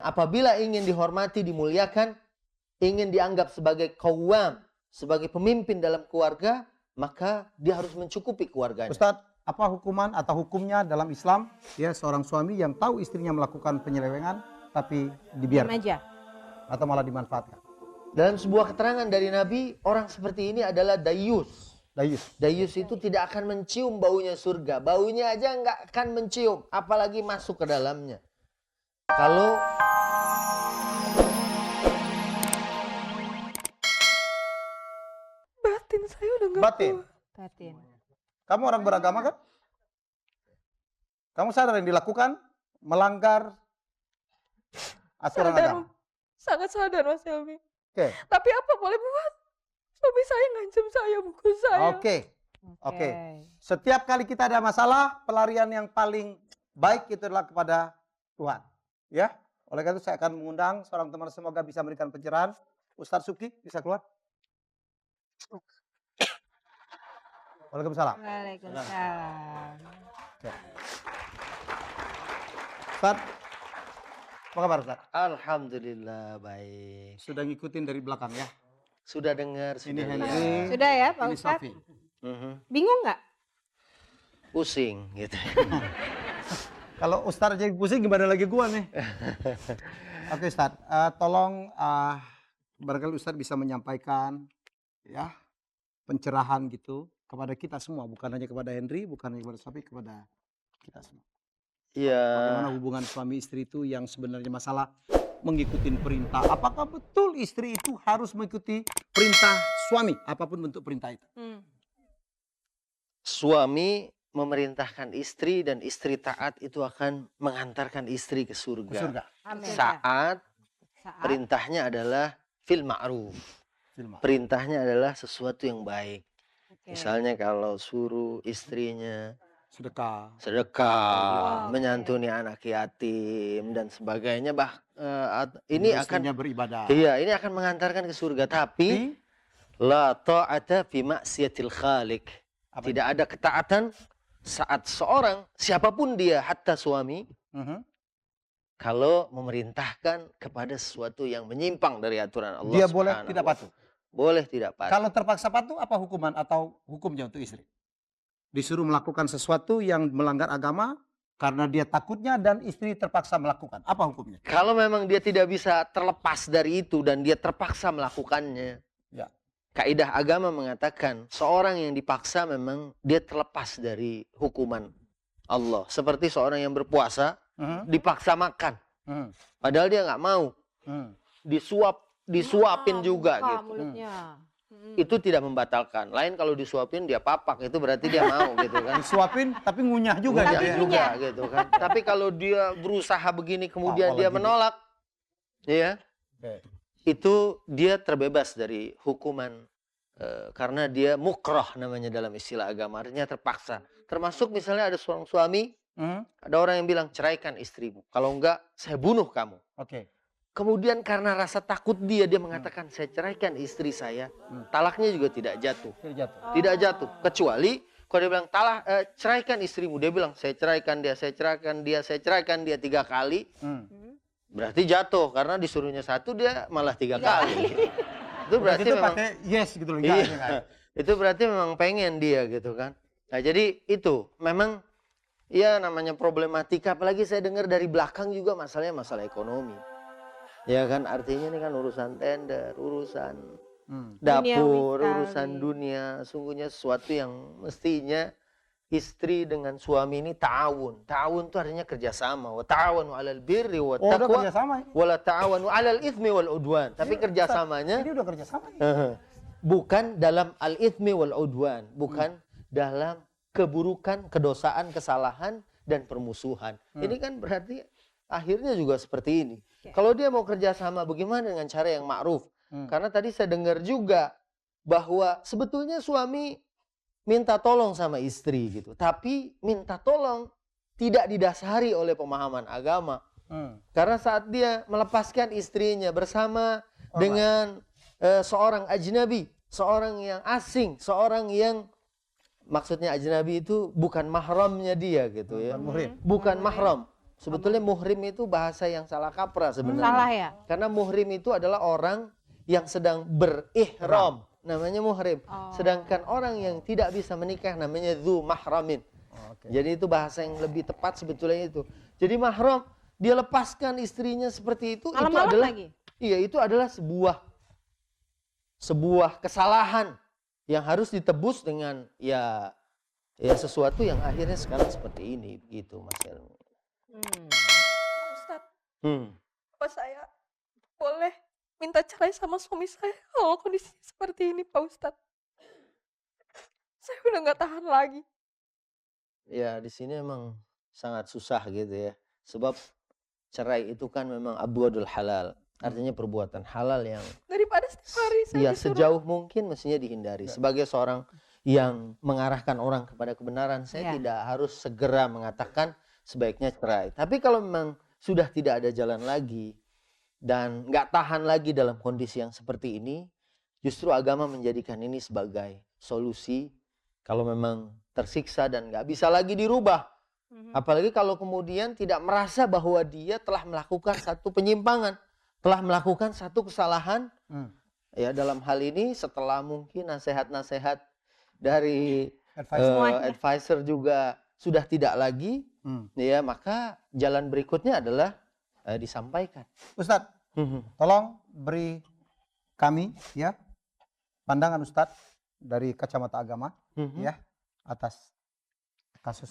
apabila ingin dihormati, dimuliakan, ingin dianggap sebagai qawwam, sebagai pemimpin dalam keluarga, maka dia harus mencukupi keluarganya. Ustadz, apa hukuman atau hukumnya dalam Islam ya seorang suami yang tahu istrinya melakukan penyelewengan tapi dibiarkan aja atau malah dimanfaatkan? Dalam sebuah keterangan dari Nabi, orang seperti ini adalah dayus. Dayus itu tidak akan mencium baunya surga. Baunya aja nggak akan mencium, apalagi masuk ke dalamnya. Kalau Batin saya udah nggak Batin. kuat. batin. Kamu orang beragama kan? Kamu sadar yang dilakukan melanggar aturan Sadar, agama. sangat sadar Mas Helmi. Oke. Tapi apa boleh buat? Suami saya ngancam saya, bukan saya. Oke. Setiap kali kita ada masalah, pelarian yang paling baik itu adalah kepada Tuhan. Ya. Oleh karena itu saya akan mengundang seorang teman, semoga bisa memberikan pencerahan. Ustadz Suki bisa keluar. Waalaikumsalam. Waalaikumsalam. Oke. Ustadz, apa kabar Ustadz? alhamdulillah baik. Sudah ngikutin dari belakang ya. Sudah dengar, Ini sudah Henry. lihat. Sudah ya Pak Ini Ustadz? Sofi. Bingung nggak? Pusing gitu. Kalau Ustadz aja pusing gimana lagi gua nih? Oke Ustadz, tolong barangkali Ustadz bisa menyampaikan ya pencerahan gitu kepada kita semua, bukan hanya kepada Henry, bukan hanya kepada Sofi, kepada kita semua. Bagaimana Iya. hubungan suami istri itu yang sebenarnya masalah mengikuti perintah. Apakah betul istri itu harus mengikuti perintah suami, apapun bentuk perintah itu? Suami memerintahkan istri dan istri taat itu akan mengantarkan istri ke surga. Ke surga. Amin. Saat Saat perintahnya adalah fil ma'ruf. Filma. Perintahnya adalah sesuatu yang baik. Oke. Misalnya kalau suruh istrinya Sedekah. sedekah, Wow, menyantuni anak yatim dan sebagainya, ini Istrinya akan beribadah. ini akan mengantarkan ke surga, tapi la ta'ata fi maksiatil khaliq. Apa Tidak ada ketaatan saat seorang siapapun dia, hatta suami, kalau memerintahkan kepada sesuatu yang menyimpang dari aturan Allah Dia boleh Subhanahu tidak wa patuh. Boleh tidak patuh. Kalau terpaksa patuh, apa hukuman atau hukumnya untuk istri? Disuruh melakukan sesuatu yang melanggar agama karena dia takutnya dan istri terpaksa melakukan. Apa hukumnya? Kalau memang dia tidak bisa terlepas dari itu dan dia terpaksa melakukannya. Ya. Kaidah agama mengatakan seorang yang dipaksa memang dia terlepas dari hukuman Allah. Seperti seorang yang berpuasa dipaksa makan. Padahal dia nggak mau. Disuapin juga buka gitu. mulutnya. Itu tidak membatalkan. Lain kalau disuapin dia papak, itu berarti dia mau gitu kan. Disuapin tapi ngunyah juga. Ngunyah gitu ya. juga gitu kan. Tapi kalau dia berusaha begini kemudian dia Apalagi menolak, ya, Oke. itu dia terbebas dari hukuman karena dia mukrah namanya dalam istilah agama, artinya terpaksa. Termasuk misalnya ada seorang suami, ada orang yang bilang ceraikan istrimu, kalau enggak saya bunuh kamu. Oke. Kemudian karena rasa takut dia mengatakan saya ceraikan istri saya, talaknya juga tidak jatuh. Tidak jatuh. Tidak jatuh, kecuali kalau dia bilang ceraikan istrimu, dia bilang saya ceraikan dia, saya ceraikan dia, saya ceraikan dia 3 kali, berarti jatuh karena disuruhnya 1 dia malah 3 kali. Itu berarti itu memang pakai yes gitu loh. iya, enggak. itu berarti memang pengen dia gitu kan. Nah jadi itu memang ya namanya problematika, apalagi saya dengar dari belakang juga masalahnya masalah ekonomi. Ya kan, artinya ini kan urusan tender, urusan dapur, Duniawi urusan sekali. dunia. Sungguhnya sesuatu yang mestinya istri dengan suami ini ta'awun. Ta'awun itu artinya kerjasama. Wa ta'awanu 'alal birri wa Oh, udah taqwa kerjasama ya? wa la ta'awanu 'alal itsmi wal udwan. Tapi kerjasamanya Ini udah kerjasama ya? bukan dalam al-itsmi wal udwan, bukan dalam keburukan, kedosaan, kesalahan dan permusuhan. Ini kan berarti akhirnya juga seperti ini. Kalau dia mau kerjasama, bagaimana dengan cara yang ma'ruf? Karena tadi saya dengar juga bahwa sebetulnya suami minta tolong sama istri gitu, tapi minta tolong tidak didasari oleh pemahaman agama. Karena saat dia melepaskan istrinya bersama dengan seorang ajnabi, seorang yang asing, seorang yang maksudnya ajnabi itu bukan mahramnya dia gitu ya. Bukan mahram. Sebetulnya muhrim itu bahasa yang salah kaprah sebenarnya. Salah ya? Karena muhrim itu adalah orang yang sedang berihram, namanya muhrim. Oh. Sedangkan orang yang tidak bisa menikah namanya dzu mahramin. Oh, oke. Jadi itu bahasa yang lebih tepat sebetulnya itu. Jadi mahram, dia lepaskan istrinya seperti itu Malam-malam adalah lagi? iya, itu adalah sebuah kesalahan yang harus ditebus dengan ya sesuatu yang akhirnya sekarang seperti ini begitu Mas Helmi. Pak Ustadz, apa saya boleh minta cerai sama suami saya kalau kondisinya seperti ini, Pak Ustadz? Saya udah nggak tahan lagi. Ya di sini emang sangat susah gitu ya. Sebab cerai itu kan memang abwadul halal. Artinya perbuatan halal yang Daripada setiap hari saya ya disuruh sejauh mungkin mestinya dihindari. Sebagai seorang yang mengarahkan orang kepada kebenaran, saya Ya. tidak harus segera mengatakan sebaiknya cerai. Tapi kalau memang sudah tidak ada jalan lagi dan nggak tahan lagi dalam kondisi yang seperti ini, justru agama menjadikan ini sebagai solusi. Kalau memang tersiksa dan nggak bisa lagi dirubah, apalagi kalau kemudian tidak merasa bahwa dia telah melakukan satu penyimpangan, telah melakukan satu kesalahan. Ya dalam hal ini setelah mungkin nasihat-nasihat dari advisor juga sudah tidak lagi, ya maka jalan berikutnya adalah disampaikan. Ustadz, tolong beri kami ya pandangan Ustadz dari kacamata agama ya atas kasus.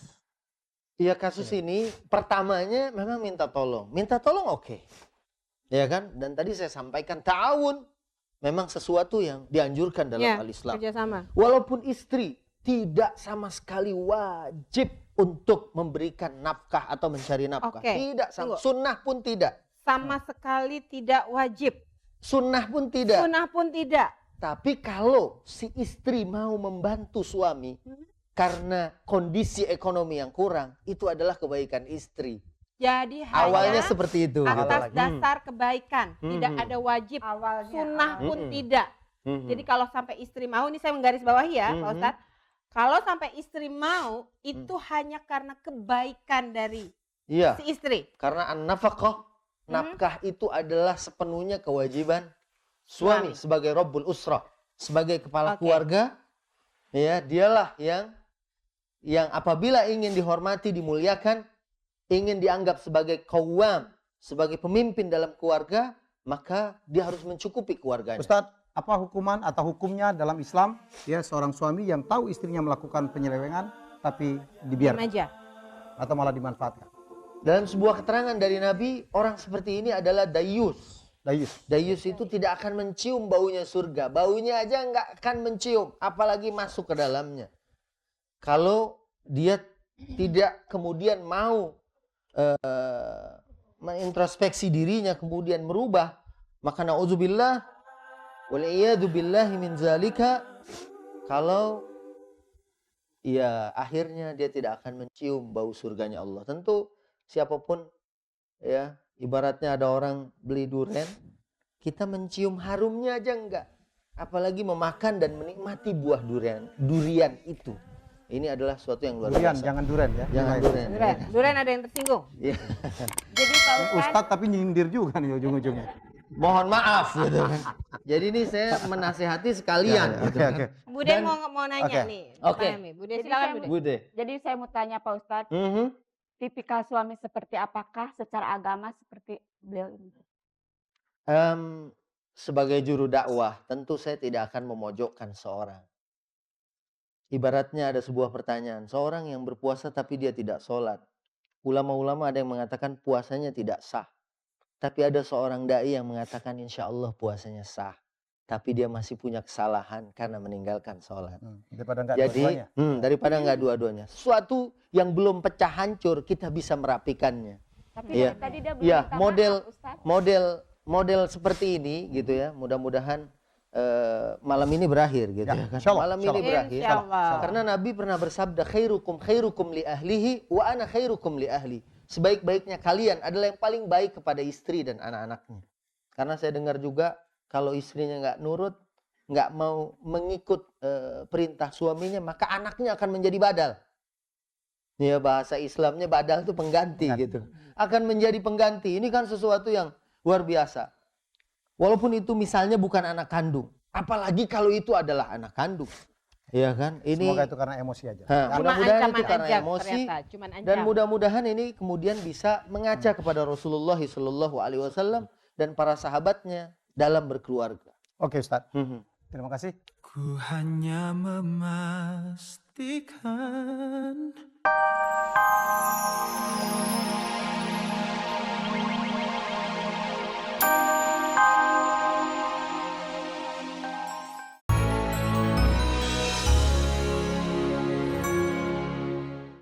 Iya kasus ini pertamanya memang minta tolong oke. Ya kan? Dan tadi saya sampaikan ta'awun memang sesuatu yang dianjurkan dalam Ya, al-Islam. kerjasama. Walaupun istri tidak sama sekali wajib untuk memberikan nafkah atau mencari nafkah. Oke, Tidak, tunggu. sunnah pun tidak. Sama sekali tidak wajib. Sunnah pun tidak. Sunnah pun tidak. Tapi kalau si istri mau membantu suami karena kondisi ekonomi yang kurang, itu adalah kebaikan istri. Jadi Awalnya hanya seperti itu. atas dasar kebaikan. Tidak ada wajib. Awalnya. Sunnah pun tidak. Jadi kalau sampai istri mau, ini saya menggarisbawahi ya Pak Ustadz. Kalau sampai istri mau, itu hanya karena kebaikan dari Iya, si istri. karena an-nafaqah, nafkah itu adalah sepenuhnya kewajiban suami sebagai Rabbul Usrah, sebagai kepala Oke. keluarga. Ya, dialah yang apabila ingin dihormati, dimuliakan, ingin dianggap sebagai qawwam, sebagai pemimpin dalam keluarga, maka dia harus mencukupi keluarganya. Ustadz, apa hukuman atau hukumnya dalam Islam ya seorang suami yang tahu istrinya melakukan penyelewengan tapi Diam dibiarkan aja. atau malah dimanfaatkan? Dalam sebuah keterangan dari Nabi, orang seperti ini adalah dayus. Dayus. Dayus itu tidak akan mencium baunya surga. Baunya aja nggak akan mencium, apalagi masuk ke dalamnya. Kalau dia tidak kemudian mau mengintrospeksi dirinya kemudian merubah, maka na'udzubillah wal'iyadu billahi min zalika, kalau ya akhirnya dia tidak akan mencium bau surganya Allah. Tentu siapapun ya, ibaratnya ada orang beli durian, kita mencium harumnya aja enggak, apalagi memakan dan menikmati buah durian itu. Ini adalah sesuatu yang luar Durian, biasa. jangan duren ya. Jangan durian. Duren. Duren ada yang tersinggung. Iya. Jadi Pak Ustadz, Ustadz tapi nyindir juga nih ujung-ujungnya. Mohon maaf gitu kan. Jadi ini saya menasihati sekalian gitu kan. Oke. Bude Dan- mau nanya Oke. nih. Oke. Pahami. Bude Jadi silakan saya Bude. Bude. jadi saya mau tanya Pak Ustadz, tipikal suami seperti apakah secara agama seperti beliau ini? Sebagai juru dakwah, tentu saya tidak akan memojokkan seorang. Ibaratnya ada sebuah pertanyaan, seorang yang berpuasa tapi dia tidak sholat. Ulama-ulama ada yang mengatakan puasanya tidak sah. Tapi ada seorang dai yang mengatakan insya Allah puasanya sah. Tapi dia masih punya kesalahan karena meninggalkan sholat. Daripada enggak Jadi dua-duanya. daripada nggak dua-duanya. Sesuatu yang belum pecah hancur kita bisa merapikannya. Tapi Iya. tadi dia belum Iya, minta model maaf, Ustadz. model seperti ini gitu ya. Mudah-mudahan malam ini berakhir gitu Ya, ya kan. insya Allah, Malam insya ini Allah. berakhir. Insya Allah. Karena Nabi pernah bersabda khairukum li ahlihi wa ana khairukum li ahli. Sebaik-baiknya kalian adalah yang paling baik kepada istri dan anak-anaknya. Karena saya dengar juga kalau istrinya nggak nurut, nggak mau mengikut perintah suaminya, maka anaknya akan menjadi badal. Ya bahasa Islamnya badal itu pengganti gitu. Akan menjadi pengganti. Ini kan sesuatu yang luar biasa. Walaupun itu misalnya bukan anak kandung. Apalagi kalau itu adalah anak kandung. Iya kan? Ini Semoga itu karena emosi aja. Cuma mudah-mudahan ancaman itu karena aja emosi. ternyata, cuman Dan ancam. mudah-mudahan ini kemudian bisa mengajak kepada Rasulullah SAW dan para sahabatnya dalam berkeluarga. Oke Ustadz, terima kasih. Ku hanya memastikan